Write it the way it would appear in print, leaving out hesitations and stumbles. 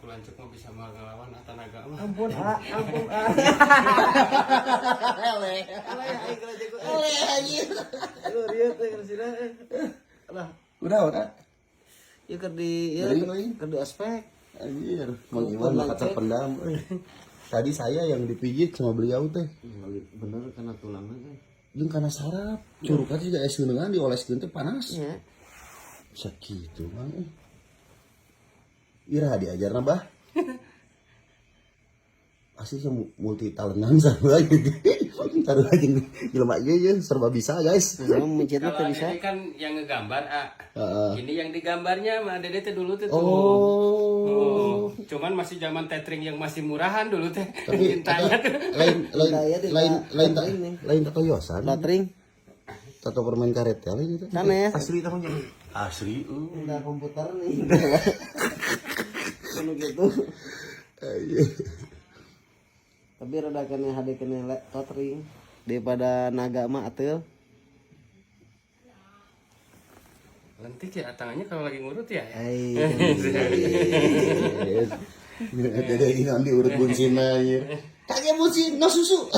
Lancuk mah bisa ngelawan Atanaga mah. Ampun ampun Ele anjir. Lu rieu teh kana Lah, Udah. ieu keur di ieu keur di ospek. Anjir, Mang Iwan mah terpendam. Tadi saya yang dipijit sama beliau teh. Bener karena tulangnya kan. Jeung kana saraf, curug aja juga es geuneugan dioleskeun teh panas. Iya. Sakitu Mang. Ira diajarna bah. Asli multi talentan sarua gitu. Taruh aja jelema ieu serba bisa guys. Mencetna teh Kalau bisa. ini kan yang ngegambar, Heeh. ini yang digambarnya mah Dede teh dulu teh tuh. Oh. Cuman masih zaman tethering yang masih murahan dulu teh. Tapi Tintanya tuh. lain tato yosan. Latring Tato permain karet ya gitu. sanes. Asli tahunya. Asli. Udah komputer nih. Kalau gitu. Ayo. Tapi rada kena hade kena latring daripada naga mah atuh. Lentik ya tangannya kalau lagi ngurut ya. Ai. Dede ini nanti urut buncina ya. Kagak buncin, no susu.